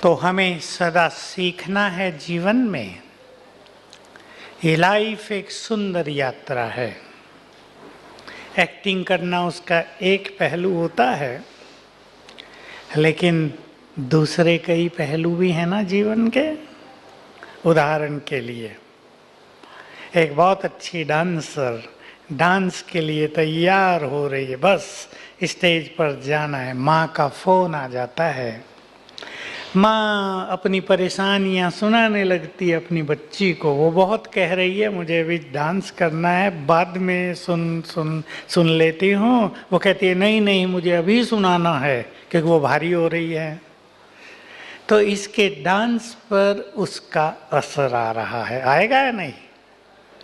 तो हमें सदा सीखना है जीवन में। ये लाइफ एक सुंदर यात्रा है। एक्टिंग करना उसका एक पहलू होता है, लेकिन दूसरे कई पहलू भी हैं ना जीवन के। उदाहरण के लिए एक बहुत अच्छी डांसर डांस के लिए तैयार हो रही है, बस स्टेज पर जाना है, माँ का फोन आ जाता है। माँ अपनी परेशानियाँ सुनाने लगती है अपनी बच्ची को। वो बहुत कह रही है मुझे अभी डांस करना है, बाद में सुन लेती हूँ। वो कहती है नहीं नहीं मुझे अभी सुनाना है, क्योंकि वो भारी हो रही है। तो इसके डांस पर उसका असर आ रहा है। आएगा या नहीं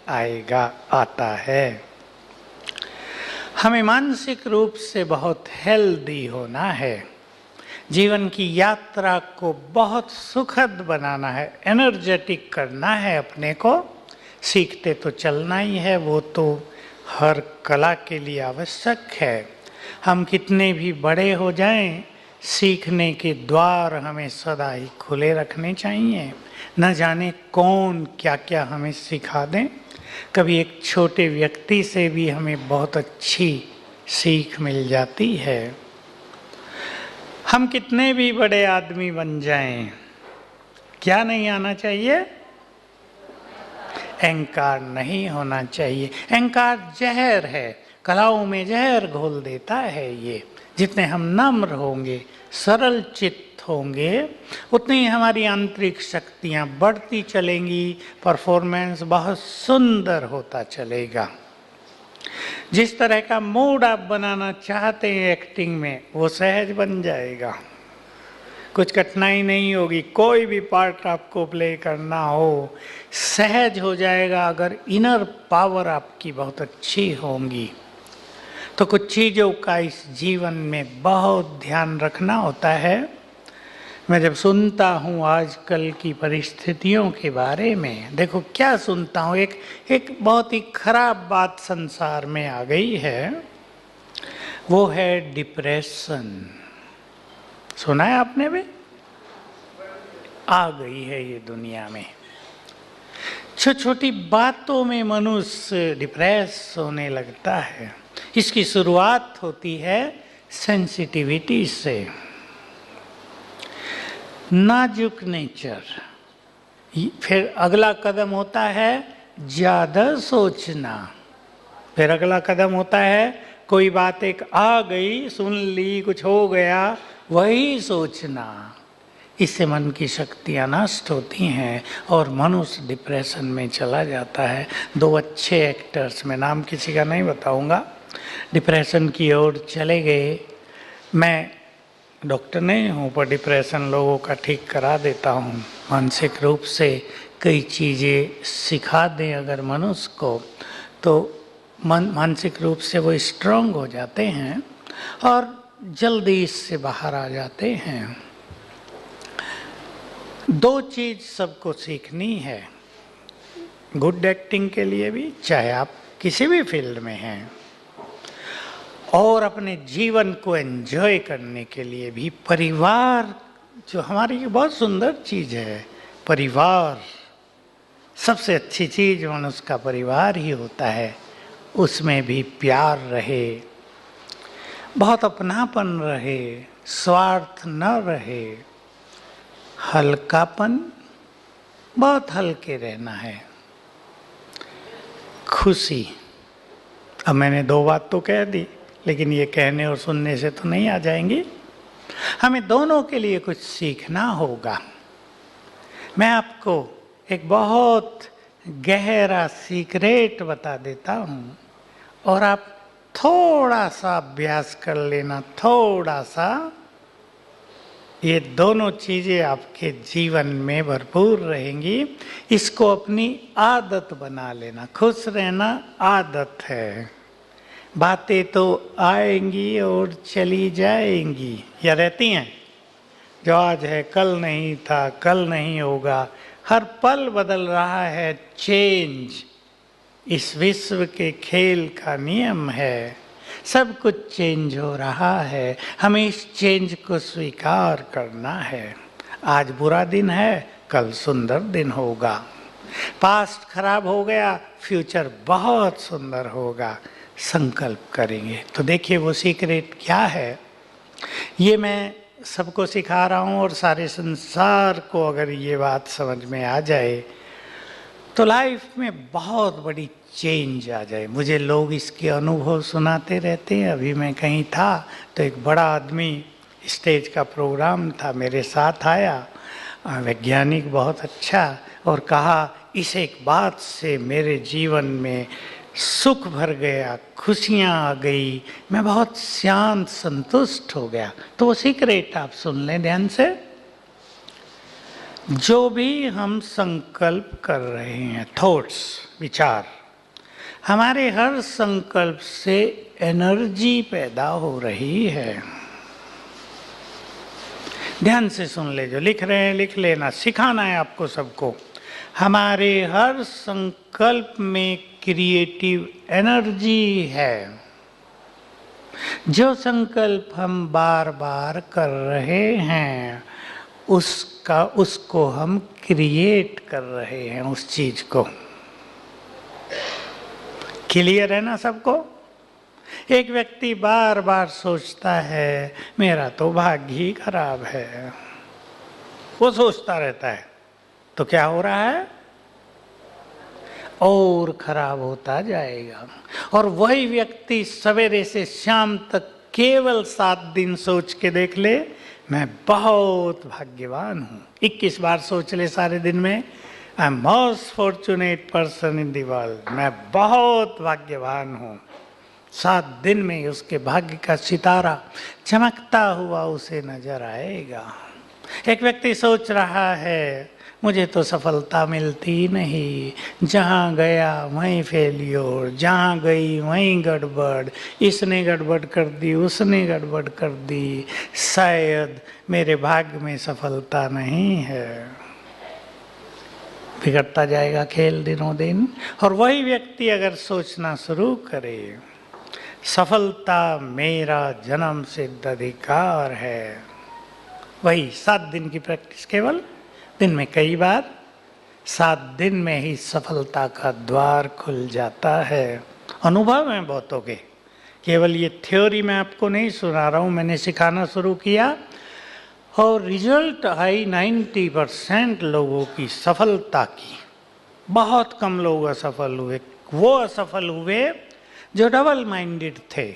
आएगा? आता है। हमें मानसिक रूप से बहुत हेल्दी होना है। जीवन की यात्रा को बहुत सुखद बनाना है, एनर्जेटिक करना है अपने को। सीखते तो चलना ही है, वो तो हर कला के लिए आवश्यक है। हम कितने भी बड़े हो जाएं, सीखने के द्वार हमें सदा ही खुले रखने चाहिए। न जाने कौन क्या क्या हमें सिखा दें। कभी एक छोटे व्यक्ति से भी हमें बहुत अच्छी सीख मिल जाती है। हम कितने भी बड़े आदमी बन जाएं, क्या नहीं आना चाहिए? अहंकार नहीं होना चाहिए। अहंकार जहर है, कलाओं में जहर घोल देता है ये। जितने हम नम्र होंगे, सरल चित्त होंगे, उतनी ही हमारी आंतरिक शक्तियाँ बढ़ती चलेंगी, परफॉर्मेंस बहुत सुंदर होता चलेगा। जिस तरह का मूड आप बनाना चाहते हैं एक्टिंग में, वो सहज बन जाएगा। कुछ कठिनाई नहीं होगी। कोई भी पार्ट आपको प्ले करना हो, सहज हो जाएगा अगर इनर पावर आपकी बहुत अच्छी होंगी। तो कुछ चीज़ों का इस जीवन में बहुत ध्यान रखना होता है। मैं जब सुनता हूँ आजकल की परिस्थितियों के बारे में, देखो क्या सुनता हूँ। एक बहुत ही खराब बात संसार में आ गई है, वो है डिप्रेशन। सुना है आपने भी? आ गई है ये दुनिया में। छोटी बातों में मनुष्य डिप्रेस होने लगता है। इसकी शुरुआत होती है सेंसिटिविटी से। नाजुक नेचर। फिर अगला कदम होता है ज़्यादा सोचना। फिर अगला कदम होता है कोई बात एक आ गई, सुन ली, कुछ हो गया, वही सोचना। इससे मन की शक्तियाँ नष्ट होती हैं और मनुष्य डिप्रेशन में चला जाता है। दो अच्छे एक्टर्स, मैं नाम किसी का नहीं बताऊंगा, डिप्रेशन की ओर चले गए। मैं डॉक्टर नहीं हूँ, पर डिप्रेशन लोगों का ठीक करा देता हूँ। मानसिक रूप से कई चीज़ें सिखा दें अगर मनुष्य को, तो मानसिक रूप से वो स्ट्रांग हो जाते हैं और जल्दी इससे बाहर आ जाते हैं। दो चीज़ सबको सीखनी है गुड एक्टिंग के लिए भी, चाहे आप किसी भी फील्ड में हैं, और अपने जीवन को एंजॉय करने के लिए भी। परिवार जो हमारी बहुत सुंदर चीज़ है, परिवार सबसे अच्छी चीज़ मनुष्य का परिवार ही होता है। उसमें भी प्यार रहे, बहुत अपनापन रहे, स्वार्थ न रहे, हल्कापन, बहुत हल्के रहना है, खुशी। अब मैंने दो बात तो कह दी, लेकिन ये कहने और सुनने से तो नहीं आ जाएंगी। हमें दोनों के लिए कुछ सीखना होगा। मैं आपको एक बहुत गहरा सीक्रेट बता देता हूँ, और आप थोड़ा सा अभ्यास कर लेना, थोड़ा सा। ये दोनों चीज़ें आपके जीवन में भरपूर रहेंगी। इसको अपनी आदत बना लेना। खुश रहना आदत है। बातें तो आएंगी और चली जाएंगी, या रहती हैं। जो आज है कल नहीं था, कल नहीं होगा। हर पल बदल रहा है। चेंज इस विश्व के खेल का नियम है। सब कुछ चेंज हो रहा है, हमें इस चेंज को स्वीकार करना है। आज बुरा दिन है, कल सुंदर दिन होगा। पास्ट खराब हो गया, फ्यूचर बहुत सुंदर होगा। संकल्प करेंगे तो देखिए वो सीक्रेट क्या है। ये मैं सबको सिखा रहा हूँ और सारे संसार को अगर ये बात समझ में आ जाए तो लाइफ में बहुत बड़ी चेंज आ जाए। मुझे लोग इसके अनुभव सुनाते रहते हैं। अभी मैं कहीं था तो एक बड़ा आदमी, स्टेज का प्रोग्राम था, मेरे साथ आया, वैज्ञानिक बहुत अच्छा, और कहा इस एक बात से मेरे जीवन में सुख भर गया, खुशियाँ आ गई, मैं बहुत शांत संतुष्ट हो गया। तो वो सीक्रेट आप सुन लें ध्यान से। जो भी हम संकल्प कर रहे हैं, थॉट्स, विचार, हमारे हर संकल्प से एनर्जी पैदा हो रही है। ध्यान से सुन ले, जो लिख रहे हैं लिख लेना, सिखाना है आपको सबको। हमारे हर संकल्प में क्रिएटिव एनर्जी है। जो संकल्प हम बार बार कर रहे हैं उसको हम क्रिएट कर रहे हैं, उस चीज को। क्लियर है ना सबको? एक व्यक्ति बार बार सोचता है मेरा तो भाग्य ही खराब है, वो सोचता रहता है, तो क्या हो रहा है? और खराब होता जाएगा। और वही व्यक्ति सवेरे से शाम तक केवल 7 दिन सोच के देख ले, मैं बहुत भाग्यवान हूँ। 21 बार सोच ले सारे दिन में, I am most fortunate person in the world, मैं बहुत भाग्यवान हूँ। 7 दिन में उसके भाग्य का सितारा चमकता हुआ उसे नजर आएगा। एक व्यक्ति सोच रहा है मुझे तो सफलता मिलती नहीं, जहाँ गया वहीं फेलियर, जहाँ गई वहीं गड़बड़, इसने गड़बड़ कर दी, उसने गड़बड़ कर दी, शायद मेरे भाग्य में सफलता नहीं है। बिगड़ता जाएगा खेल दिनों दिन। और वही व्यक्ति अगर सोचना शुरू करे सफलता मेरा जन्म सिद्ध अधिकार है, वही 7 दिन की प्रैक्टिस, केवल दिन में कई बार, 7 दिन में ही सफलता का द्वार खुल जाता है। अनुभव है बहुतों के, केवल ये थ्योरी मैं आपको नहीं सुना रहा हूँ, मैंने सिखाना शुरू किया और रिजल्ट आई 90% लोगों की सफलता की। बहुत कम लोग असफल हुए। वो असफल हुए जो डबल माइंडेड थे,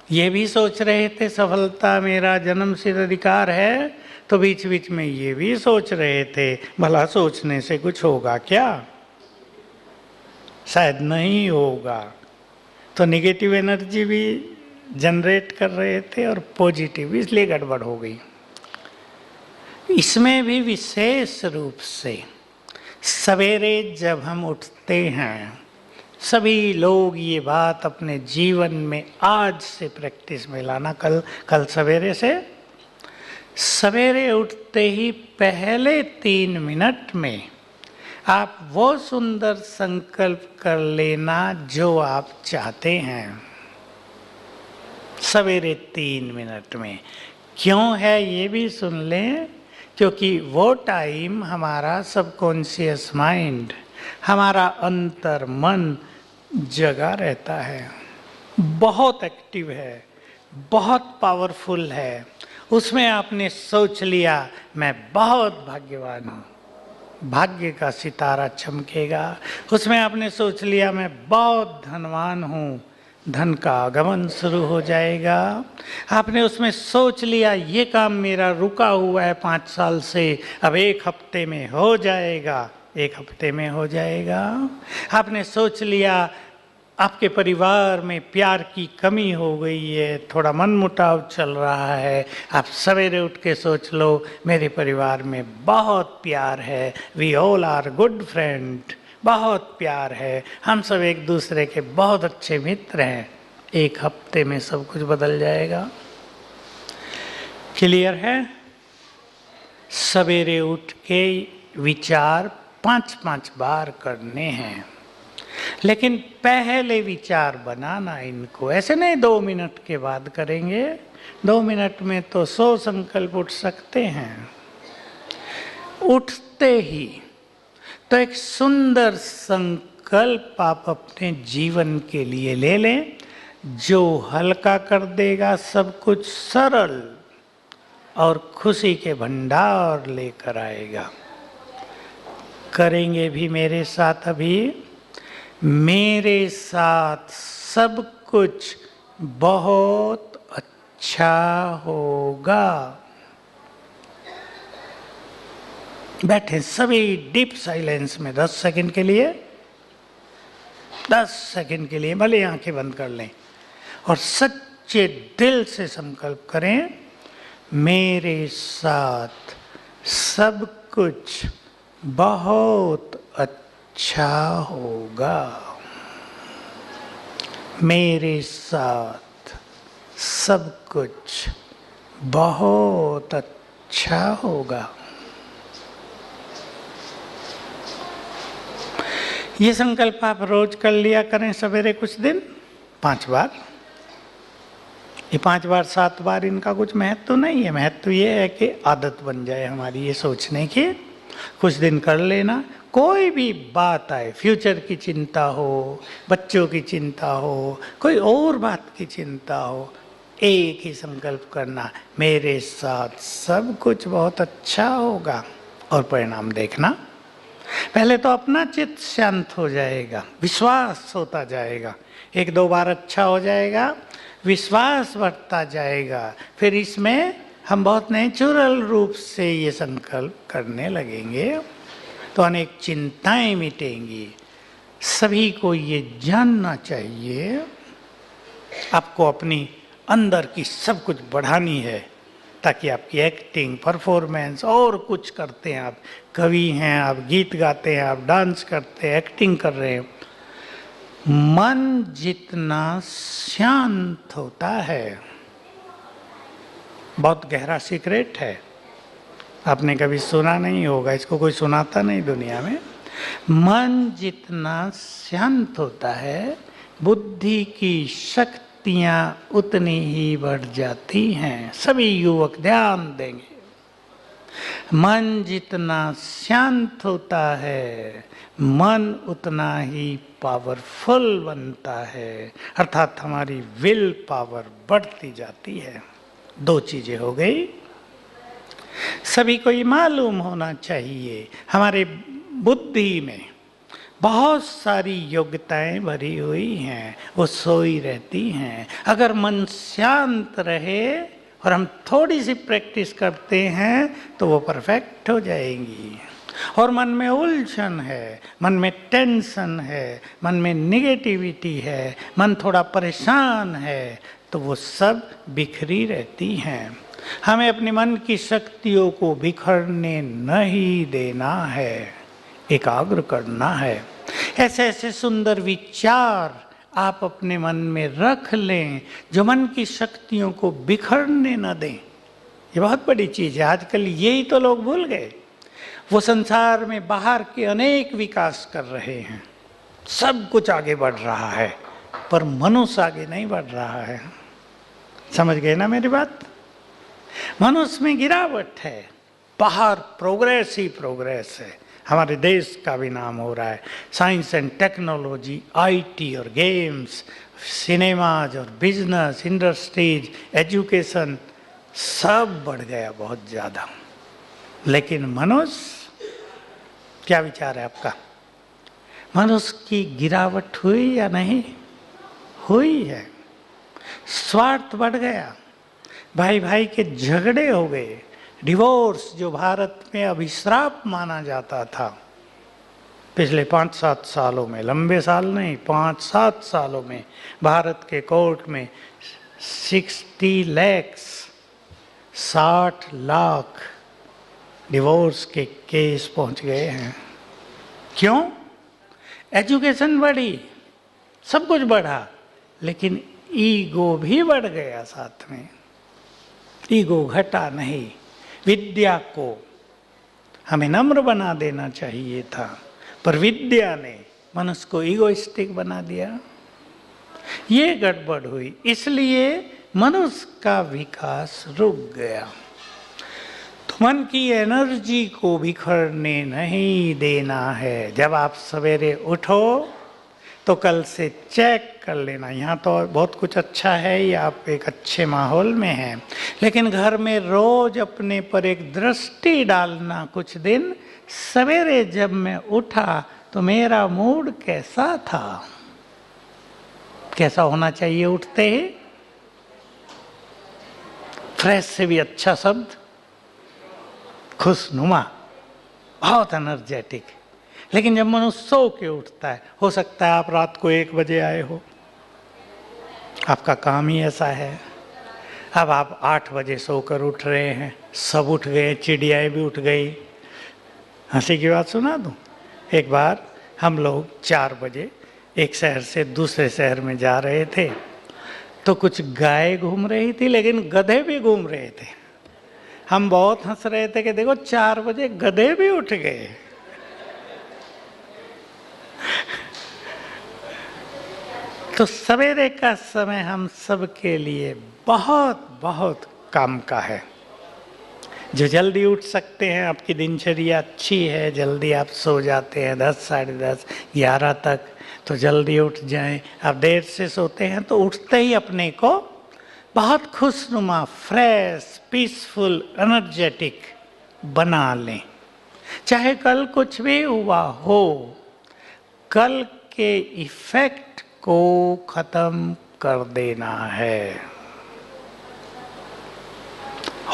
ये भी सोच रहे थे सफलता मेरा जन्मसिद्ध अधिकार है, तो बीच बीच में ये भी सोच रहे थे भला सोचने से कुछ होगा क्या, शायद नहीं होगा। तो निगेटिव एनर्जी भी जनरेट कर रहे थे और पॉजिटिव, इसलिए गड़बड़ हो गई। इसमें भी विशेष रूप से सवेरे जब हम उठते हैं, सभी लोग ये बात अपने जीवन में आज से प्रैक्टिस में लाना। कल सवेरे से, सवेरे उठते ही पहले 3 मिनट में आप वो सुंदर संकल्प कर लेना जो आप चाहते हैं। सवेरे 3 मिनट में क्यों है ये भी सुन लें, क्योंकि वो टाइम हमारा सबकॉन्शियस माइंड, हमारा अंतर मन जगा रहता है, बहुत एक्टिव है, बहुत पावरफुल है। उसमें आपने सोच लिया मैं बहुत भाग्यवान हूँ, भाग्य का सितारा चमकेगा। उसमें आपने सोच लिया मैं बहुत धनवान हूँ, धन का आगमन शुरू हो जाएगा। आपने उसमें सोच लिया ये काम मेरा रुका हुआ है 5 साल से, अब 1 हफ्ते में हो जाएगा, 1 हफ्ते में हो जाएगा। आपने सोच लिया आपके परिवार में प्यार की कमी हो गई है, थोड़ा मनमुटाव चल रहा है, आप सवेरे उठ के सोच लो मेरे परिवार में बहुत प्यार है, we all are good friend, बहुत प्यार है, हम सब एक दूसरे के बहुत अच्छे मित्र हैं। 1 हफ्ते में सब कुछ बदल जाएगा। क्लियर है? सवेरे उठ के विचार 5-5 बार करने हैं, लेकिन पहले विचार बनाना इनको, ऐसे नहीं 2 मिनट के बाद करेंगे। 2 मिनट में तो 100 संकल्प उठ सकते हैं। उठते ही तो एक सुंदर संकल्प आप अपने जीवन के लिए ले लें, जो हल्का कर देगा सब कुछ, सरल और खुशी के भंडार लेकर आएगा। करेंगे भी मेरे साथ अभी? मेरे साथ सब कुछ बहुत अच्छा होगा। बैठे सभी डीप साइलेंस में 10 सेकंड के लिए, 10 सेकंड के लिए भले आंखें बंद कर लें और सच्चे दिल से संकल्प करें, मेरे साथ सब कुछ बहुत अच्छा होगा। मेरे साथ सब कुछ बहुत अच्छा होगा। ये संकल्प आप रोज कर लिया करें, सवेरे कुछ दिन 5 बार। ये 5 बार 7 बार इनका कुछ महत्व तो नहीं है। महत्व ये है कि आदत बन जाए हमारी ये सोचने की। कुछ दिन कर लेना, कोई भी बात आए, फ्यूचर की चिंता हो, बच्चों की चिंता हो, कोई और बात की चिंता हो, एक ही संकल्प करना, मेरे साथ सब कुछ बहुत अच्छा होगा। और परिणाम देखना। पहले तो अपना चित्त शांत हो जाएगा, विश्वास होता जाएगा, 1-2 बार अच्छा हो जाएगा, विश्वास बढ़ता जाएगा। फिर इसमें हम बहुत नेचुरल रूप से ये संकल्प करने लगेंगे तो अनेक चिंताएं मिटेंगी। सभी को ये जानना चाहिए, आपको अपनी अंदर की सब कुछ बढ़ानी है ताकि आपकी एक्टिंग, परफॉर्मेंस और कुछ करते हैं, आप कवि हैं, आप गीत गाते हैं, आप डांस करते हैं, एक्टिंग कर रहे हैं, मन जितना शांत होता है, बहुत गहरा सीक्रेट है, आपने कभी सुना नहीं होगा, इसको कोई सुनाता नहीं दुनिया में। मन जितना शांत होता है, बुद्धि की शक्ति उतनी ही बढ़ जाती हैं। सभी युवक ध्यान देंगे, मन जितना शांत होता है, मन उतना ही पावरफुल बनता है, अर्थात हमारी विल पावर बढ़ती जाती है। 2 चीजें हो गई। सभी को ये मालूम होना चाहिए, हमारे बुद्धि में बहुत सारी योग्यताएं भरी हुई हैं, वो सोई रहती हैं। अगर मन शांत रहे और हम थोड़ी सी प्रैक्टिस करते हैं तो वो परफेक्ट हो जाएंगी। और मन में उलझन है, मन में टेंशन है, मन में निगेटिविटी है, मन थोड़ा परेशान है, तो वो सब बिखरी रहती हैं। हमें अपने मन की शक्तियों को बिखरने नहीं देना है, एकाग्र करना है। ऐसे ऐसे सुंदर विचार आप अपने मन में रख लें जो मन की शक्तियों को बिखरने न दें। ये बहुत बड़ी चीज है, आजकल यही तो लोग भूल गए। वो संसार में बाहर के अनेक विकास कर रहे हैं, सब कुछ आगे बढ़ रहा है, पर मनुष्य आगे नहीं बढ़ रहा है। समझ गए ना मेरी बात? मनुष्य में गिरावट है, बाहर प्रोग्रेस ही प्रोग्रेस है। हमारे देश का भी नाम हो रहा है, साइंस एंड टेक्नोलॉजी, आईटी और गेम्स, सिनेमाज और बिजनेस, इंडस्ट्रीज, एजुकेशन, सब बढ़ गया बहुत ज़्यादा। लेकिन मनुष्य, क्या विचार है आपका? मनुष्य की गिरावट हुई या नहीं हुई है? स्वार्थ बढ़ गया, भाई भाई के झगड़े हो गए, डिवोर्स जो भारत में अभिश्राप माना जाता था, पिछले 5-7 सालों में, लंबे साल नहीं, 5-7 सालों में भारत के कोर्ट में 60 लाख डिवोर्स के केस पहुंच गए हैं। क्यों? एजुकेशन बढ़ी, सब कुछ बढ़ा, लेकिन ईगो भी बढ़ गया साथ में। ईगो घटा नहीं। विद्या को हमें नम्र बना देना चाहिए था, पर विद्या ने मनुष्य को ईगोइस्टिक बना दिया। ये गड़बड़ हुई, इसलिए मनुष्य का विकास रुक गया। मन की एनर्जी को बिखरने नहीं देना है। जब आप सवेरे उठो तो कल से चेक कर लेना, यहाँ तो बहुत कुछ अच्छा है या आप एक अच्छे माहौल में हैं, लेकिन घर में रोज अपने पर एक दृष्टि डालना कुछ दिन, सवेरे जब मैं उठा तो मेरा मूड कैसा था, कैसा होना चाहिए उठते ही। फ्रेश से भी अच्छा शब्द खुशनुमा, बहुत एनर्जेटिक। लेकिन जब मनुष्य सो के उठता है, हो सकता है आप रात को 1 बजे आए हो, आपका काम ही ऐसा है। अब आप 8 बजे सोकर उठ रहे हैं, सब उठ गए, चिड़ियाएँ भी उठ गई। हंसी की बात सुना दूं, एक बार हम लोग 4 बजे एक शहर से दूसरे शहर में जा रहे थे, तो कुछ गाय घूम रही थी लेकिन गधे भी घूम रहे थे। हम बहुत हंस रहे थे कि देखो 4 बजे गधे भी उठ गए। तो सवेरे का समय हम सबके लिए बहुत बहुत काम का है। जो जल्दी उठ सकते हैं, आपकी दिनचर्या अच्छी है, जल्दी आप सो जाते हैं 10, साढ़े 10, 11 तक, तो जल्दी उठ जाएं। आप देर से सोते हैं तो उठते ही अपने को बहुत खुशनुमा, फ्रेश, पीसफुल, एनर्जेटिक बना लें। चाहे कल कुछ भी हुआ हो, कल के इफेक्ट को खत्म कर देना है।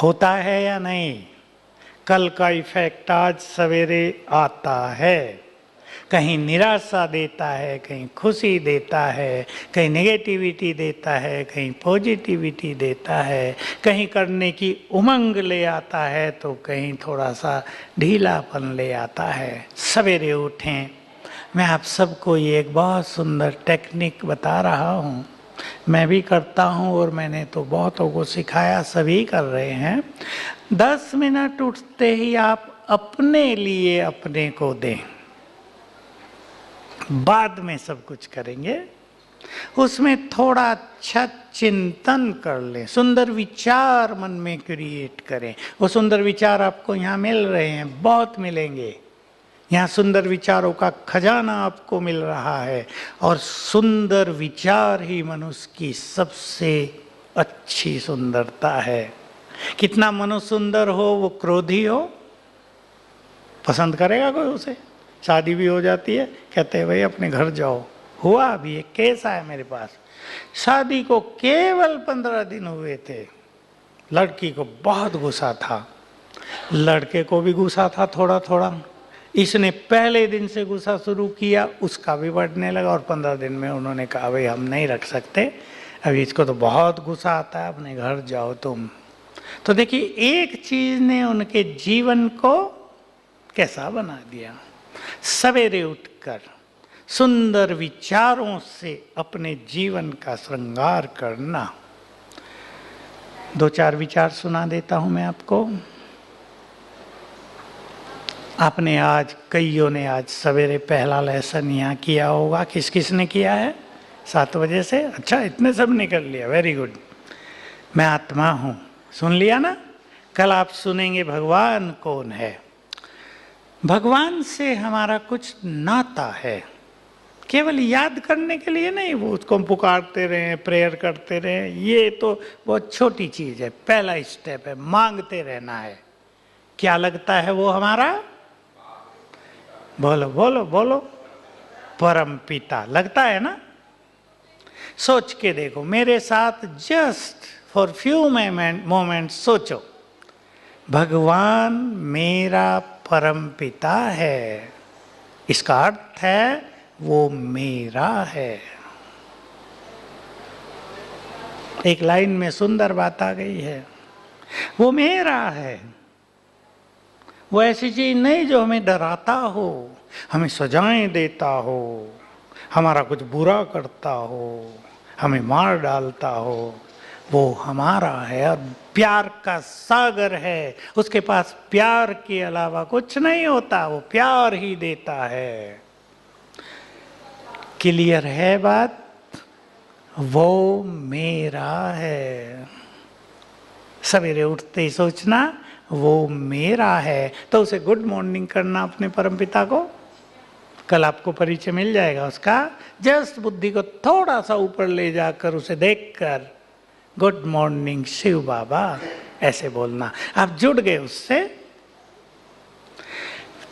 होता है या नहीं? कल का इफेक्ट आज सवेरे आता है। कहीं निराशा देता है, कहीं खुशी देता है, कहीं नेगेटिविटी देता है, कहीं पॉजिटिविटी देता है, कहीं करने की उमंग ले आता है तो कहीं थोड़ा सा ढीलापन ले आता है। सवेरे उठें। मैं आप सबको ये एक बहुत सुंदर टेक्निक बता रहा हूँ, मैं भी करता हूँ और मैंने तो बहुतों को सिखाया, सभी कर रहे हैं। 10 मिनट उठते ही आप अपने लिए अपने को दें, बाद में सब कुछ करेंगे। उसमें थोड़ा अच्छा चिंतन कर लें, सुंदर विचार मन में क्रिएट करें। वो सुंदर विचार आपको यहाँ मिल रहे हैं, बहुत मिलेंगे। यहाँ सुंदर विचारों का खजाना आपको मिल रहा है, और सुंदर विचार ही मनुष्य की सबसे अच्छी सुंदरता है। कितना मनुष्य सुंदर हो, वो क्रोधी हो, पसंद करेगा कोई उसे? शादी भी हो जाती है, कहते हैं भाई अपने घर जाओ। हुआ अभी एक केस आया मेरे पास, शादी को केवल 15 दिन हुए थे, लड़की को बहुत गुस्सा था, लड़के को भी गुस्सा था थोड़ा थोड़ा। इसने पहले दिन से गुस्सा शुरू किया, उसका भी बढ़ने लगा, और 15 दिन में उन्होंने कहा भाई हम नहीं रख सकते, अभी इसको तो बहुत गुस्सा आता है, अपने घर जाओ तुम। तो देखिए, एक चीज ने उनके जीवन को कैसा बना दिया। सवेरे उठकर सुंदर विचारों से अपने जीवन का श्रृंगार करना। 2-4 विचार सुना देता हूं मैं आपको। आपने आज, कईयों ने आज सवेरे पहला लेसन यहाँ किया होगा। किस किस ने किया है? 7 बजे से? अच्छा, इतने सब ने कर लिया, वेरी गुड। मैं आत्मा हूँ, सुन लिया ना? कल आप सुनेंगे भगवान कौन है। भगवान से हमारा कुछ नाता है, केवल याद करने के लिए नहीं, वो उसको हम पुकारते रहें, प्रेयर करते रहें, ये तो बहुत छोटी चीज़ है। पहला स्टेप है मांगते रहना है। क्या लगता है वो हमारा? बोलो बोलो बोलो, परम पिता लगता है ना? सोच के देखो मेरे साथ, जस्ट फॉर फ्यू मोमेंट सोचो, भगवान मेरा परम पिता है। इसका अर्थ है वो मेरा है। एक लाइन में सुंदर बात आ गई है, वो मेरा है। वो ऐसी चीज नहीं जो हमें डराता हो, हमें सजाएं देता हो, हमारा कुछ बुरा करता हो, हमें मार डालता हो। वो हमारा है और प्यार का सागर है। उसके पास प्यार के अलावा कुछ नहीं होता, वो प्यार ही देता है। क्लियर है बात? वो मेरा है। सवेरे उठते ही सोचना, वो मेरा है। तो उसे गुड मॉर्निंग करना अपने परमपिता को, कल आपको परिचय मिल जाएगा उसका। जस्ट बुद्धि को थोड़ा सा ऊपर ले जाकर उसे देखकर गुड मॉर्निंग शिव बाबा ऐसे बोलना, आप जुड़ गए उससे।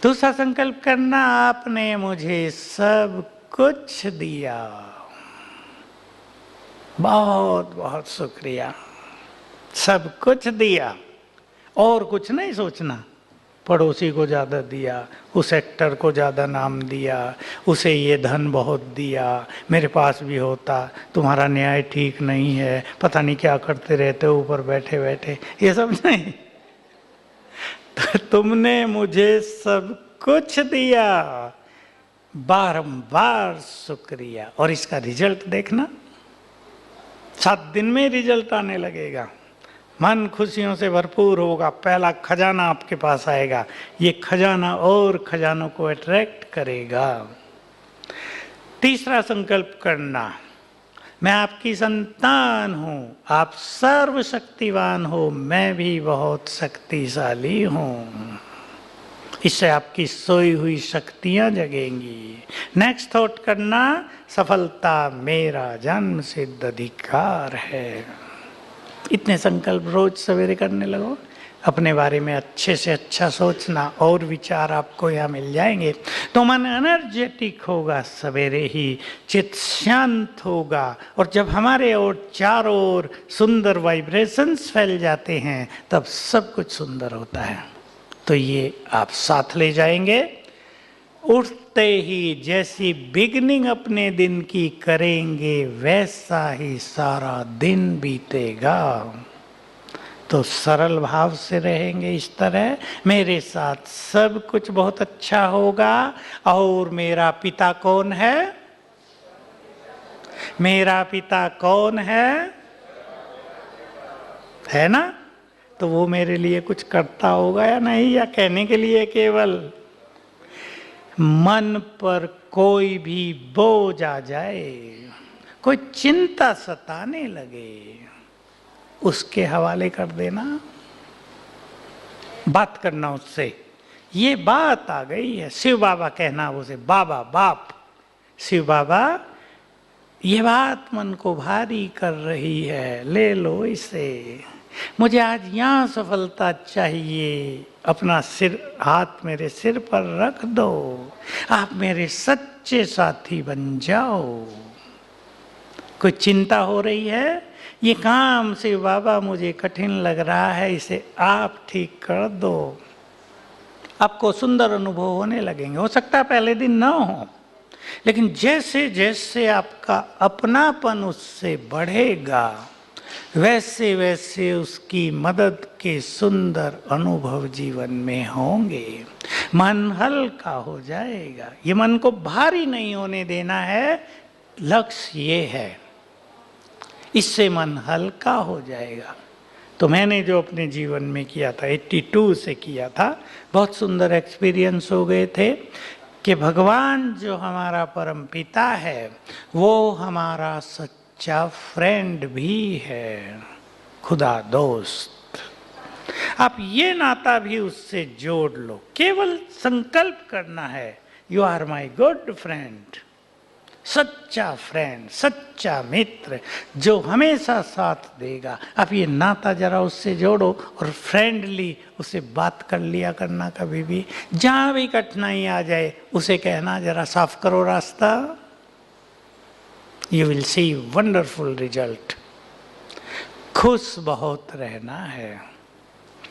दूसरा संकल्प करना, आपने मुझे सब कुछ दिया, बहुत बहुत शुक्रिया, सब कुछ दिया। और कुछ नहीं सोचना, पड़ोसी को ज़्यादा दिया, उस एक्टर को ज़्यादा नाम दिया, उसे ये धन बहुत दिया, मेरे पास भी होता, तुम्हारा न्याय ठीक नहीं है, पता नहीं क्या करते रहते हो ऊपर बैठे बैठे, ये सब नहीं। तो तुमने मुझे सब कुछ दिया, बारंबार शुक्रिया। और इसका रिजल्ट देखना, 7 दिन में रिजल्ट आने लगेगा, मन खुशियों से भरपूर होगा, पहला खजाना आपके पास आएगा, ये खजाना और खजानों को अट्रैक्ट करेगा। तीसरा संकल्प करना, मैं आपकी संतान हूं, आप सर्वशक्तिवान हो, मैं भी बहुत शक्तिशाली हूं। इससे आपकी सोई हुई शक्तियां जगेंगी। नेक्स्ट थॉट करना, सफलता मेरा जन्म सिद्ध अधिकार है। इतने संकल्प रोज सवेरे करने लगो, अपने बारे में अच्छे से अच्छा सोचना, और विचार आपको यहाँ मिल जाएंगे। तो मन एनर्जेटिक होगा, सवेरे ही चित्त शांत होगा, और जब हमारे और चारों ओर सुंदर वाइब्रेशंस फैल जाते हैं तब सब कुछ सुंदर होता है। तो ये आप साथ ले जाएंगे। उठते ही जैसी बिगनिंग अपने दिन की करेंगे, वैसा ही सारा दिन बीतेगा। तो सरल भाव से रहेंगे इस तरह, मेरे साथ सब कुछ बहुत अच्छा होगा। और मेरा पिता कौन है? मेरा पिता कौन है ना? तो वो मेरे लिए कुछ करता होगा या नहीं, या कहने के लिए केवल? मन पर कोई भी बोझ आ जाए, कोई चिंता सताने लगे, उसके हवाले कर देना, बात करना उससे। ये बात आ गई है, शिव बाबा कहना उसे, बाबा बाप शिव बाबा, ये बात मन को भारी कर रही है, ले लो इसे, मुझे आज यहाँ सफलता चाहिए। अपना सिर, हाथ मेरे सिर पर रख दो, आप मेरे सच्चे साथी बन जाओ। कोई चिंता हो रही है, ये काम शिव बाबा मुझे कठिन लग रहा है, इसे आप ठीक कर दो। आपको सुंदर अनुभव होने लगेंगे। हो सकता है पहले दिन ना हो, लेकिन जैसे जैसे आपका अपनापन उससे बढ़ेगा, वैसे वैसे उसकी मदद के सुंदर अनुभव जीवन में होंगे। मन हल्का हो जाएगा। ये मन को भारी नहीं होने देना है, लक्ष्य ये है, इससे मन हल्का हो जाएगा। तो मैंने जो अपने जीवन में किया था, 82 से किया था, बहुत सुंदर एक्सपीरियंस हो गए थे कि भगवान जो हमारा परम पिता है, वो हमारा सच्चा फ्रेंड भी है, खुदा दोस्त। आप ये नाता भी उससे जोड़ लो, केवल संकल्प करना है, you are my good friend, सच्चा फ्रेंड, सच्चा मित्र जो हमेशा साथ देगा। आप ये नाता जरा उससे जोड़ो और फ्रेंडली उसे बात कर लिया करना। कभी भी जहाँ भी कठिनाई आ जाए उसे कहना, जरा साफ करो रास्ता, you will see wonderful result. खुश बहुत रहना है,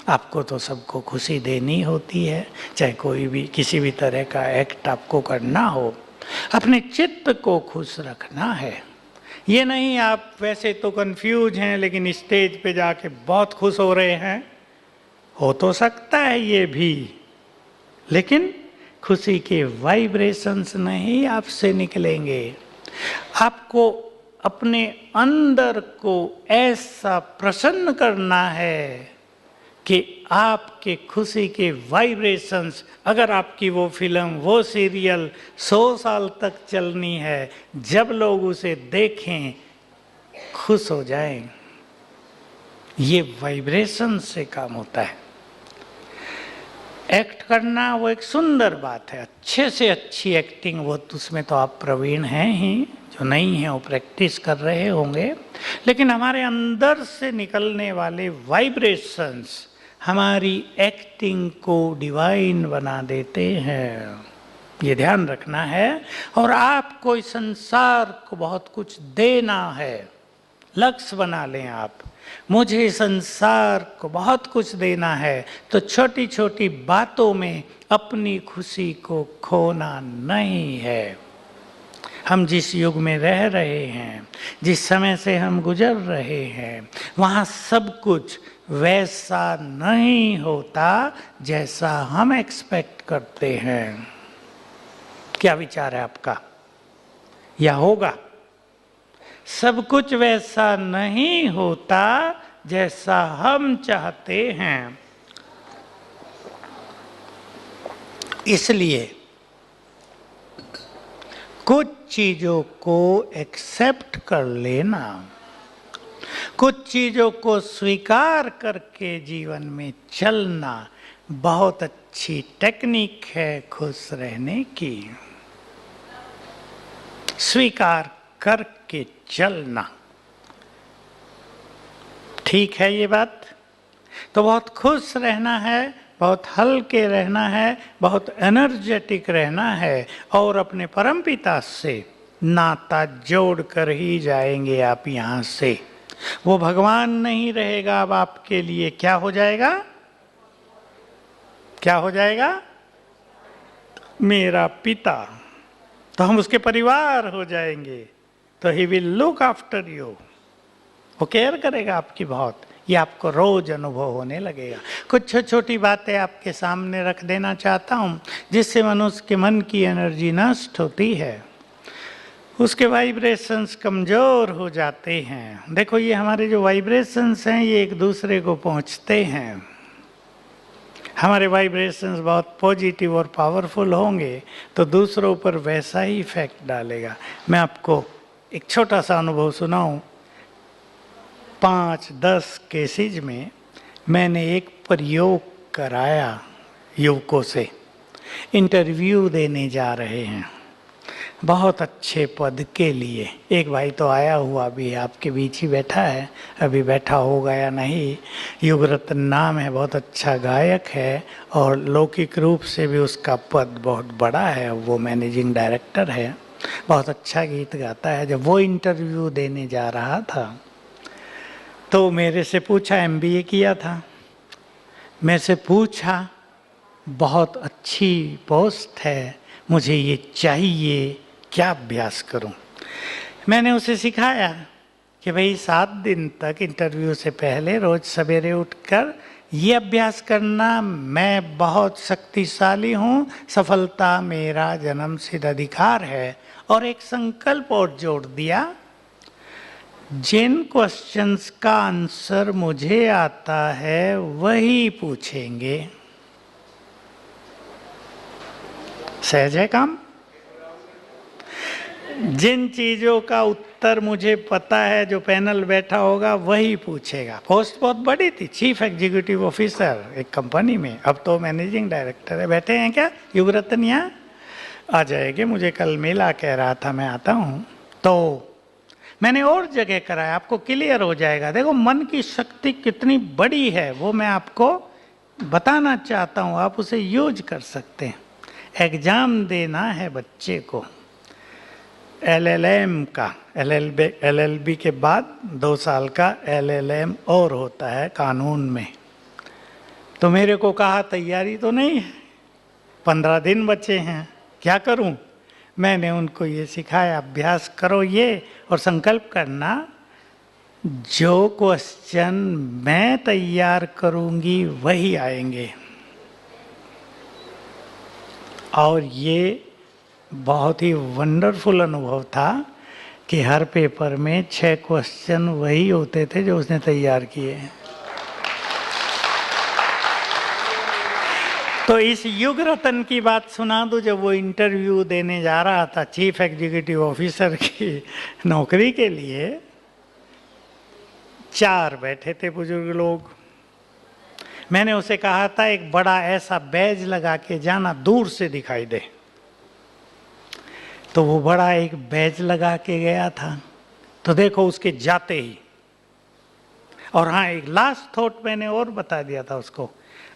आपको तो सबको खुशी देनी होती है, चाहे कोई भी किसी भी तरह का एक्ट आपको करना हो, अपने चित्त को खुश रखना है। ये नहीं आप वैसे तो कंफ्यूज हैं लेकिन स्टेज पे जाके बहुत खुश हो रहे हैं, हो तो सकता है ये भी, लेकिन खुशी के वाइब्रेशंस नहीं आपसे निकलेंगे। आपको अपने अंदर को ऐसा प्रसन्न करना है कि आपके खुशी के वाइब्रेशंस, अगर आपकी वो फिल्म, वो सीरियल 100 साल तक चलनी है, जब लोग उसे देखें खुश हो जाएं। ये वाइब्रेशन से काम होता है। एक्ट करना वो एक सुंदर बात है, अच्छे से अच्छी एक्टिंग, वो उसमें तो आप प्रवीण हैं ही, जो नहीं है वो प्रैक्टिस कर रहे होंगे। लेकिन हमारे अंदर से निकलने वाले वाइब्रेशंस हमारी एक्टिंग को डिवाइन बना देते हैं, ये ध्यान रखना है। और आपको इस संसार को बहुत कुछ देना है, लक्ष्य बना लें आप, मुझे संसार को बहुत कुछ देना है, तो छोटी छोटी बातों में अपनी खुशी को खोना नहीं है। हम जिस युग में रह रहे हैं, जिस समय से हम गुजर रहे हैं, वहाँ सब कुछ वैसा नहीं होता जैसा हम एक्सपेक्ट करते हैं। क्या विचार है आपका? या होगा? सब कुछ वैसा नहीं होता जैसा हम चाहते हैं। इसलिए कुछ चीजों को एक्सेप्ट कर लेना, कुछ चीजों को स्वीकार करके जीवन में चलना बहुत अच्छी टेक्निक है खुश रहने की। स्वीकार करके चलना, ठीक है ये बात? तो बहुत खुश रहना है, बहुत हल्के रहना है, बहुत एनर्जेटिक रहना है, और अपने परमपिता से नाता जोड़ कर ही जाएंगे आप यहाँ से। वो भगवान नहीं रहेगा अब आपके लिए, क्या हो जाएगा? क्या हो जाएगा? मेरा पिता। तो हम उसके परिवार हो जाएंगे, तो he will look after you, वो केयर करेगा आपकी बहुत। ये आपको रोज अनुभव होने लगेगा। कुछ छोटी बातें आपके सामने रख देना चाहता हूँ, जिससे मनुष्य के मन की एनर्जी नष्ट होती है, उसके वाइब्रेशंस कमज़ोर हो जाते हैं। देखो ये हमारे जो वाइब्रेशंस हैं ये एक दूसरे को पहुँचते हैं। हमारे वाइब्रेशंस बहुत पॉजिटिव और पावरफुल होंगे तो दूसरों पर वैसा ही इफेक्ट डालेगा। मैं आपको एक छोटा सा अनुभव सुनाऊं। 5-10 केसेज में मैंने एक प्रयोग कराया युवकों से, इंटरव्यू देने जा रहे हैं बहुत अच्छे पद के लिए। एक भाई तो आया हुआ भी आपके बीच ही बैठा है, अभी बैठा होगा या नहीं। युगरत्न नाम है, बहुत अच्छा गायक है और लौकिक रूप से भी उसका पद बहुत बड़ा है, वो मैनेजिंग डायरेक्टर है, बहुत अच्छा गीत गाता है। जब वो इंटरव्यू देने जा रहा था तो मेरे से पूछा, MBA किया था, मेरे से पूछा बहुत अच्छी पोस्ट है, मुझे ये चाहिए, क्या अभ्यास करूं? मैंने उसे सिखाया कि भाई 7 दिन तक इंटरव्यू से पहले रोज सवेरे उठकर ये अभ्यास करना, मैं बहुत शक्तिशाली हूं, सफलता मेरा जन्मसिद्ध अधिकार है। और एक संकल्प और जोड़ दिया, जिन क्वेश्चंस का आंसर मुझे आता है वही पूछेंगे। सहज है काम? जिन चीज़ों का उत्तर मुझे पता है, जो पैनल बैठा होगा वही पूछेगा। पोस्ट बहुत बड़ी थी, चीफ एग्जीक्यूटिव ऑफिसर एक कंपनी में, अब तो मैनेजिंग डायरेक्टर है। बैठे हैं क्या युगरत्न? यहाँ आ जाएंगे, मुझे कल मिला, कह रहा था मैं आता हूँ। तो मैंने और जगह कराया, आपको क्लियर हो जाएगा। देखो मन की शक्ति कितनी बड़ी है वो मैं आपको बताना चाहता हूँ, आप उसे यूज कर सकते हैं। एग्जाम देना है बच्चे को LLM का, LLB के बाद 2 साल का LLM और होता है कानून में। तो मेरे को कहा तैयारी तो नहीं है, 15 दिन बचे हैं, क्या करूं? मैंने उनको ये सिखाया, अभ्यास करो ये, और संकल्प करना जो क्वेश्चन मैं तैयार करूंगी वही आएंगे। और ये बहुत ही वंडरफुल अनुभव था कि हर पेपर में 6 क्वेश्चन वही होते थे जो उसने तैयार किए। तो इस युगरत्न की बात सुना दूं, जब वो इंटरव्यू देने जा रहा था चीफ एग्जीक्यूटिव ऑफिसर की नौकरी के लिए, 4 बैठे थे बुजुर्ग लोग। मैंने उसे कहा था एक बड़ा ऐसा बैज लगा के जाना, दूर से दिखाई दे। तो वो बड़ा एक बैज लगा के गया था, तो देखो उसके जाते ही। और हाँ, एक लास्ट थॉट मैंने और बता दिया था उसको,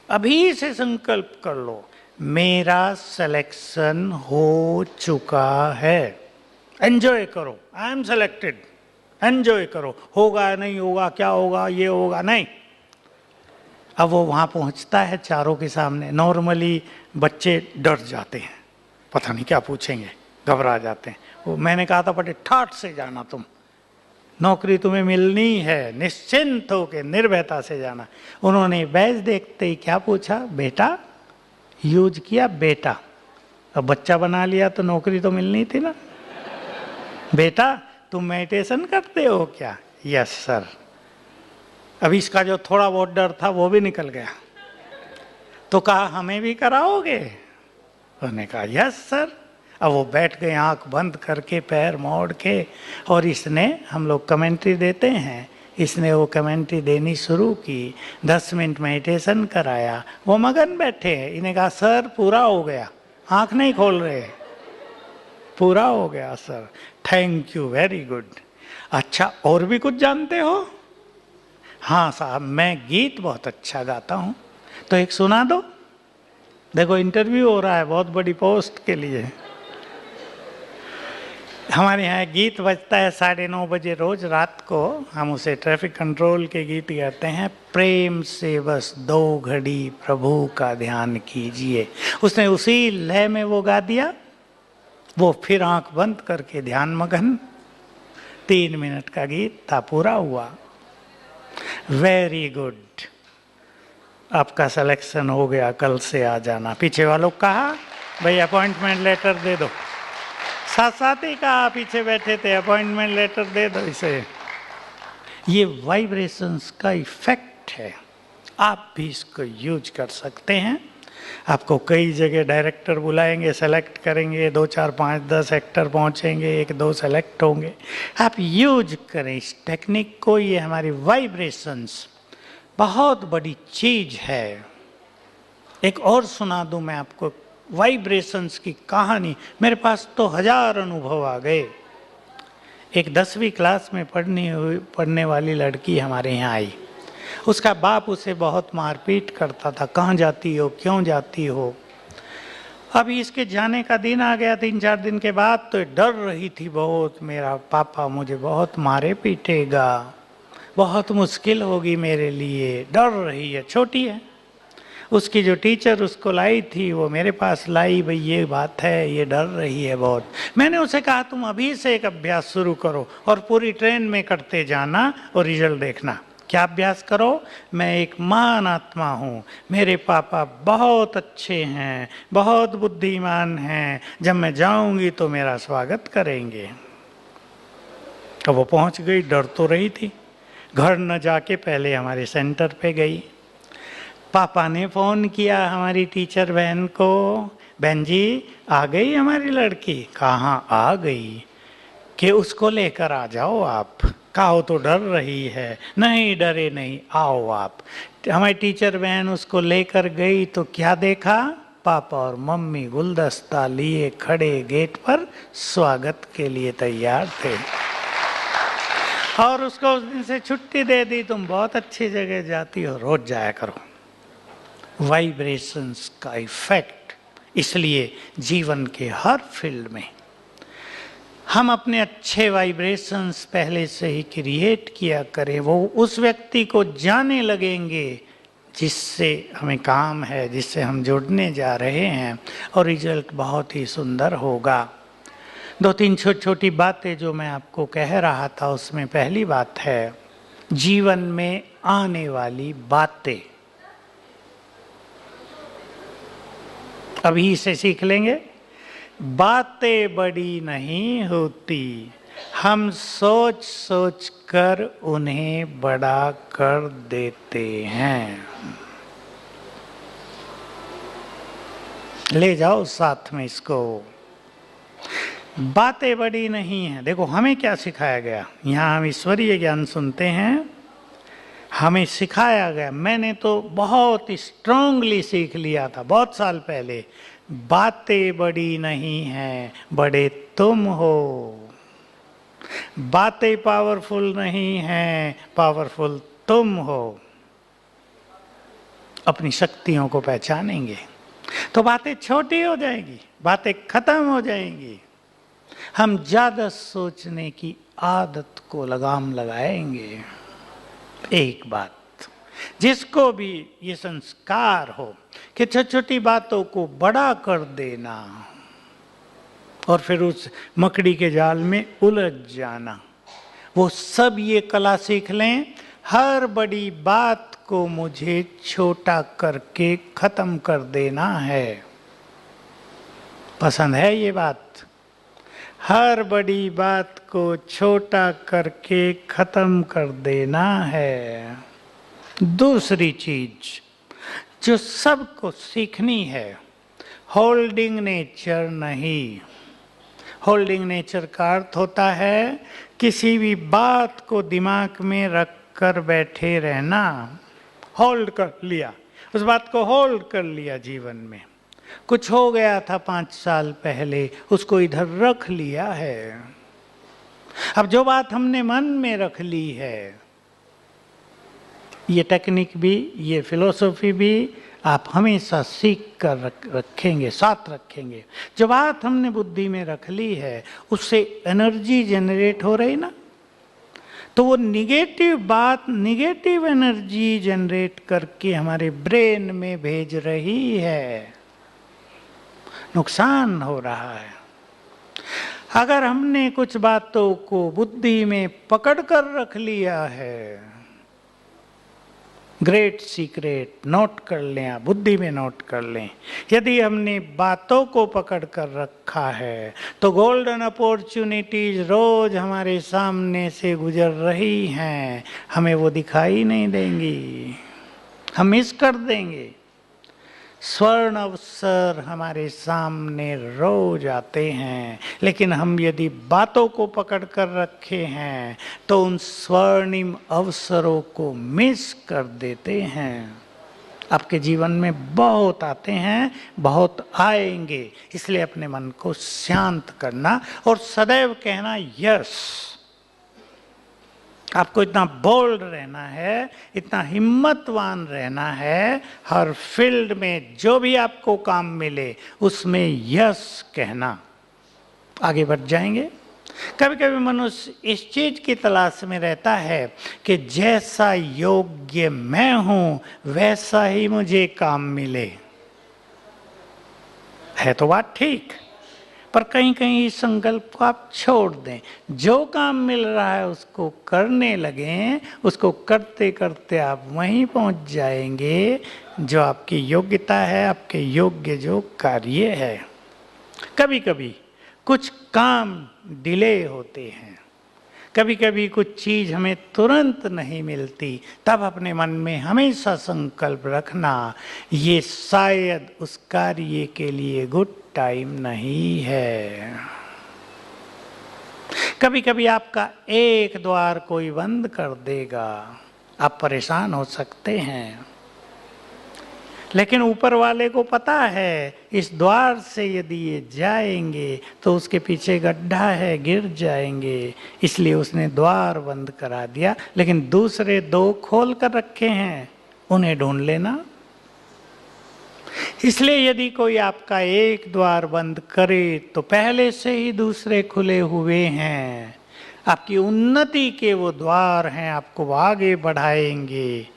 अभी से संकल्प कर लो मेरा सिलेक्शन हो चुका है, एंजॉय करो, आई एम सेलेक्टेड, एंजॉय करो। होगा नहीं होगा, क्या होगा, ये होगा नहीं। अब वो वहाँ पहुँचता है चारों के सामने। नॉर्मली बच्चे डर जाते हैं, पता नहीं क्या पूछेंगे, घबरा जाते हैं। वो मैंने कहा था बड़े ठाठ से जाना, तुम नौकरी तुम्हें मिलनी है, निश्चिंत होकर निर्भयता से जाना। उन्होंने बैज देखते ही क्या पूछा, बेटा, यूज किया बेटा। अब बच्चा बना लिया तो नौकरी तो मिलनी थी ना। बेटा तुम मेडिटेशन करते हो क्या? Yes sir. अब इसका जो थोड़ा बहुत डर था वो भी निकल गया। तो कहा हमें भी कराओगे? उन्होंने कहा यस सर। अब वो बैठ गए आंख बंद करके, पैर मोड़ के, और इसने, हम लोग कमेंट्री देते हैं, इसने वो कमेंट्री देनी शुरू की। 10 मिनट मेडिटेशन कराया। वो मगन बैठे हैं। इन्हें कहा सर पूरा हो गया, आंख नहीं खोल रहे, पूरा हो गया sir, thank you, very good. अच्छा और भी कुछ जानते हो? हाँ साहब, मैं गीत बहुत अच्छा गाता हूँ, तो एक सुना दो। देखो इंटरव्यू हो रहा है बहुत बड़ी पोस्ट के लिए। हमारे यहाँ गीत बजता है 9:30 बजे रोज रात को। हम उसे ट्रैफिक कंट्रोल के गीत कहते हैं। प्रेम से बस 2 घड़ी प्रभु का ध्यान कीजिए। उसने उसी लय में वो गा दिया। वो फिर आंख बंद करके ध्यान मगन। 3 मिनट का गीत था, पूरा हुआ। वेरी गुड, आपका सिलेक्शन हो गया, कल से आ जाना। पीछे वालों को कहा भाई अपॉइंटमेंट लेटर दे दो। साथ साथ ही कहा, पीछे बैठे थे, अपॉइंटमेंट लेटर दे दो इसे। ये वाइब्रेशंस का इफेक्ट है, आप भी इसको यूज कर सकते हैं। आपको कई जगह डायरेक्टर बुलाएंगे, सेलेक्ट करेंगे, 2 4 5 10 एक्टर पहुंचेंगे, 1 2 सेलेक्ट होंगे। आप यूज करें इस टेक्निक को। ये हमारी वाइब्रेशंस बहुत बड़ी चीज है। एक और सुना दूं मैं आपको वाइब्रेशंस की कहानी। मेरे पास तो 1000 अनुभव आ गए। एक 10वीं क्लास में पढ़ने वाली लड़की हमारे यहाँ आई। उसका बाप उसे बहुत मारपीट करता था, कहाँ जाती हो, क्यों जाती हो। अभी इसके जाने का दिन आ गया 3 4 दिन के बाद, तो डर रही थी बहुत, मेरा पापा मुझे बहुत मारे पीटेगा, बहुत मुश्किल होगी मेरे लिए, डर रही है, छोटी है। उसकी जो टीचर उसको लाई थी वो मेरे पास लाई, भाई ये बात है, ये डर रही है बहुत। मैंने उसे कहा तुम अभी से एक अभ्यास शुरू करो और पूरी ट्रेन में करते जाना और रिजल्ट देखना। क्या अभ्यास करो? मैं एक महान आत्मा हूँ, मेरे पापा बहुत अच्छे हैं, बहुत बुद्धिमान हैं, जब मैं जाऊंगी तो मेरा स्वागत करेंगे। अब वो पहुंच गई, डर तो रही थी। घर न जाके पहले हमारे सेंटर पे गई। पापा ने फ़ोन किया हमारी टीचर बहन को, बहन जी आ गई हमारी लड़की। कहाँ आ गई? कि उसको लेकर आ जाओ आप। कहो तो डर रही है। नहीं डरे नहीं, आओ आप। हमारी टीचर बहन उसको लेकर गई तो क्या देखा? पापा और मम्मी गुलदस्ता लिए खड़े गेट पर, स्वागत के लिए तैयार थे। और उसको उस दिन से छुट्टी दे दी, तुम बहुत अच्छी जगह जाती हो, रोज जाया करो। वाइब्रेशंस का इफेक्ट। इसलिए जीवन के हर फील्ड में हम अपने अच्छे वाइब्रेशंस पहले से ही क्रिएट किया करें। वो उस व्यक्ति को जाने लगेंगे जिससे हमें काम है, जिससे हम जुड़ने जा रहे हैं, और रिजल्ट बहुत ही सुंदर होगा। 2-3 छोटी छोटी बातें जो मैं आपको कह रहा था, उसमें पहली बात है जीवन में आने वाली बातें। अभी इसे सीख लेंगे। बातें बड़ी नहीं होती, हम सोच सोच कर उन्हें बड़ा कर देते हैं। ले जाओ साथ में इसको। बातें बड़ी नहीं है। देखो हमें क्या सिखाया गया, यहाँ हम ईश्वरीय ज्ञान सुनते हैं, हमें सिखाया गया, मैंने तो बहुत स्ट्रांगली सीख लिया था बहुत साल पहले, बातें बड़ी नहीं हैं, बड़े तुम हो। बातें पावरफुल नहीं हैं, पावरफुल तुम हो। अपनी शक्तियों को पहचानेंगे तो बातें छोटी हो जाएंगी, बातें खत्म हो जाएंगी। हम ज्यादा सोचने की आदत को लगाम लगाएंगे। एक बात, जिसको भी ये संस्कार हो कि छोटी छोटी बातों को बड़ा कर देना और फिर उस मकड़ी के जाल में उलझ जाना, वो सब ये कला सीख लें। हर बड़ी बात को मुझे छोटा करके खत्म कर देना है। पसंद है ये बात? हर बड़ी बात को छोटा करके खत्म कर देना है। दूसरी चीज जो सबको सीखनी है, होल्डिंग नेचर नहीं। होल्डिंग नेचर का अर्थ होता है किसी भी बात को दिमाग में रख कर बैठे रहना। होल्ड कर लिया, उस बात को होल्ड कर लिया जीवन में। कुछ हो गया था 5 साल पहले, उसको इधर रख लिया है। अब जो बात हमने मन में रख ली है, ये टेक्निक भी, ये फिलॉसफी भी आप हमेशा सीख कर रखेंगे, साथ रखेंगे। जो बात हमने बुद्धि में रख ली है, उससे एनर्जी जनरेट हो रही ना, तो वो निगेटिव बात निगेटिव एनर्जी जनरेट करके हमारे ब्रेन में भेज रही है, नुकसान हो रहा है। अगर हमने कुछ बातों को बुद्धि में पकड़ कर रख लिया है, ग्रेट सीक्रेट नोट कर लें, आप बुद्धि में नोट कर लें। यदि हमने बातों को पकड़ कर रखा है तो गोल्डन अपॉर्चुनिटीज रोज हमारे सामने से गुजर रही हैं, हमें वो दिखाई नहीं देंगी, हम मिस कर देंगे। स्वर्ण अवसर हमारे सामने रोज आते हैं, लेकिन हम यदि बातों को पकड़ कर रखे हैं तो उन स्वर्णिम अवसरों को मिस कर देते हैं। आपके जीवन में बहुत आते हैं, बहुत आएंगे, इसलिए अपने मन को शांत करना और सदैव कहना यस। आपको इतना बोल्ड रहना है, इतना हिम्मतवान रहना है, हर फील्ड में जो भी आपको काम मिले उसमें यस कहना, आगे बढ़ जाएंगे। कभी कभी मनुष्य इस चीज की तलाश में रहता है कि जैसा योग्य मैं हूं वैसा ही मुझे काम मिले। है तो बात ठीक, पर कहीं कहीं इस संकल्प को आप छोड़ दें। जो काम मिल रहा है उसको करने लगें, उसको करते करते आप वहीं पहुंच जाएंगे जो आपकी योग्यता है, आपके योग्य जो कार्य है। कभी कभी कुछ काम डिले होते हैं, कभी कभी कुछ चीज हमें तुरंत नहीं मिलती, तब अपने मन में हमेशा संकल्प रखना ये शायद उस कार्य के लिए गुड टाइम नहीं है। कभी कभी आपका एक द्वार कोई बंद कर देगा, आप परेशान हो सकते हैं, लेकिन ऊपर वाले को पता है इस द्वार से यदि ये जाएंगे तो उसके पीछे गड्ढा है, गिर जाएंगे, इसलिए उसने द्वार बंद करा दिया। लेकिन दूसरे 2 खोल कर रखे हैं, उन्हें ढूंढ लेना। इसलिए यदि कोई आपका एक द्वार बंद करे तो पहले से ही दूसरे खुले हुए हैं, आपकी उन्नति के वो द्वार हैं, आपको आगे बढ़ाएंगे।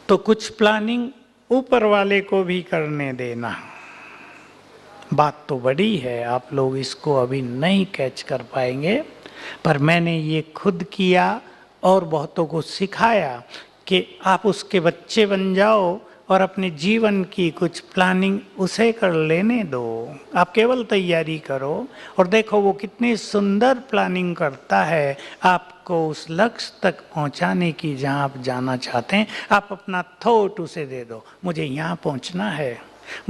तो कुछ प्लानिंग ऊपर वाले को भी करने देना। बात तो बड़ी है, आप लोग इसको अभी नहीं कैच कर पाएंगे, पर मैंने ये खुद किया और बहुतों को सिखाया कि आप उसके बच्चे बन जाओ और अपने जीवन की कुछ प्लानिंग उसे कर लेने दो। आप केवल तैयारी करो और देखो वो कितनी सुंदर प्लानिंग करता है आपको उस लक्ष्य तक पहुंचाने की जहां आप जाना चाहते हैं। आप अपना थॉट उसे दे दो, मुझे यहाँ पहुंचना है,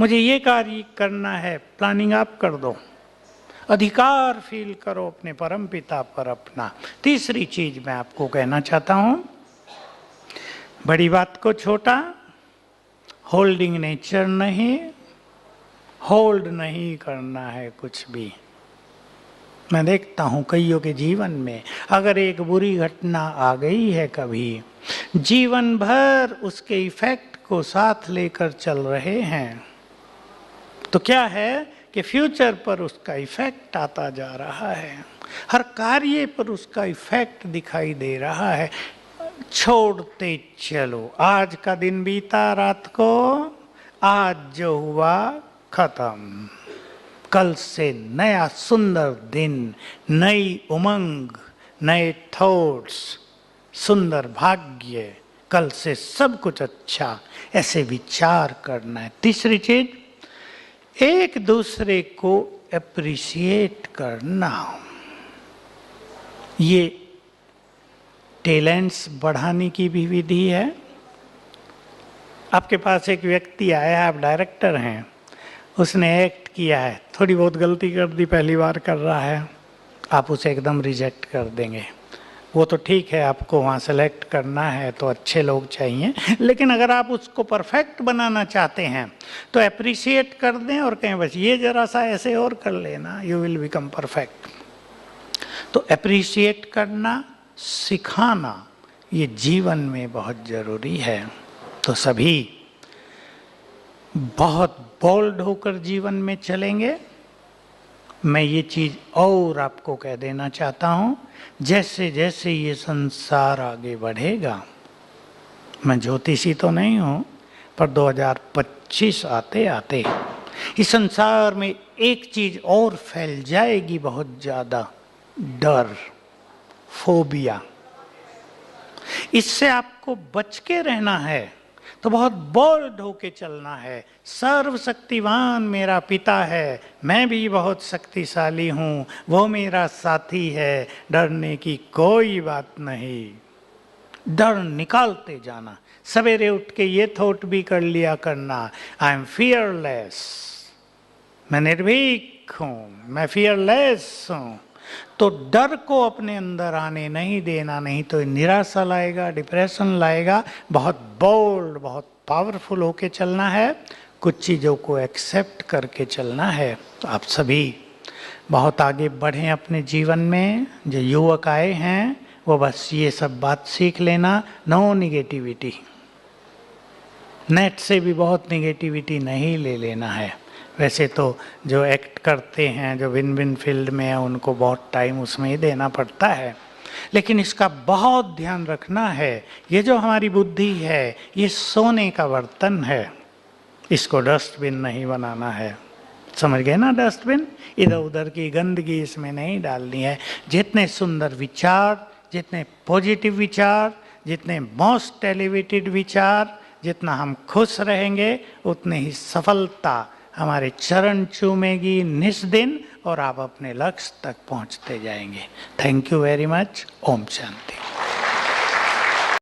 मुझे ये कार्य करना है, प्लानिंग आप कर दो। अधिकार फील करो अपने परम पिता पर अपना। तीसरी चीज मैं आपको कहना चाहता हूं, बड़ी बात को छोटा, होल्डिंग नेचर नहीं, होल्ड नहीं करना है कुछ भी। मैं देखता हूं कईयों के जीवन में, अगर एक बुरी घटना आ गई है कभी, जीवन भर उसके इफेक्ट को साथ लेकर चल रहे हैं। तो क्या है कि फ्यूचर पर उसका इफेक्ट आता जा रहा है, हर कार्य पर उसका इफेक्ट दिखाई दे रहा है। छोड़ते चलो, आज का दिन बीता रात को, आज जो हुआ खत्म। कल से नया सुंदर दिन, नई उमंग, नए थॉट्स, सुंदर भाग्य, कल से सब कुछ अच्छा, ऐसे विचार करना है। तीसरी चीज, एक दूसरे को अप्रिशिएट करना। ये टैलेंट्स बढ़ाने की भी विधि है। आपके पास एक व्यक्ति आया, आप डायरेक्टर हैं, उसने एक्ट किया है, थोड़ी बहुत गलती कर दी, पहली बार कर रहा है, आप उसे एकदम रिजेक्ट कर देंगे। वो तो ठीक है, आपको वहाँ सेलेक्ट करना है तो अच्छे लोग चाहिए, लेकिन अगर आप उसको परफेक्ट बनाना चाहते हैं तो अप्रिशिएट कर दें और कहें बस ये जरा सा ऐसे और कर लेना, यू विल बिकम परफेक्ट। तो अप्रिशिएट करना, सिखाना, ये जीवन में बहुत जरूरी है। तो सभी बहुत बोल्ड होकर जीवन में चलेंगे। मैं ये चीज और आपको कह देना चाहता हूं, जैसे जैसे ये संसार आगे बढ़ेगा, मैं ज्योतिषी तो नहीं हूं, पर 2025 आते आते इस संसार में एक चीज और फैल जाएगी बहुत ज्यादा, डर, फोबिया। इससे आपको बच के रहना है तो बहुत बोल्ड होके चलना है। सर्वशक्तिवान मेरा पिता है, मैं भी बहुत शक्तिशाली हूँ, वो मेरा साथी है, डरने की कोई बात नहीं। डर निकालते जाना, सवेरे उठ के ये थॉट भी कर लिया करना, आई एम फियरलेस, मैं निर्भीक हूँ, मैं फियरलेस हूँ। तो डर को अपने अंदर आने नहीं देना, नहीं तो निराशा लाएगा, डिप्रेशन लाएगा। बहुत बोल्ड, बहुत पावरफुल होके चलना है, कुछ चीज़ों को एक्सेप्ट करके चलना है। तो आप सभी बहुत आगे बढ़ें अपने जीवन में। जो युवक आए हैं वो बस ये सब बात सीख लेना, नो निगेटिविटी। नेट से भी बहुत निगेटिविटी नहीं ले लेना है। वैसे तो जो एक्ट करते हैं, जो भिन्न भिन्न फील्ड में है, उनको बहुत टाइम उसमें ही देना पड़ता है, लेकिन इसका बहुत ध्यान रखना है। ये जो हमारी बुद्धि है, ये सोने का बर्तन है, इसको डस्टबिन नहीं बनाना है। समझ गए ना? डस्टबिन, इधर उधर की गंदगी इसमें नहीं डालनी है। जितने सुंदर विचार, जितने पॉजिटिव विचार, जितने मोस्ट एलिवेटेड विचार, जितना हम खुश रहेंगे, उतने ही सफलता हमारे चरण चूमेगी निस्दिन और आप अपने लक्ष्य तक पहुंचते जाएंगे। Thank you very much. ओम शांति।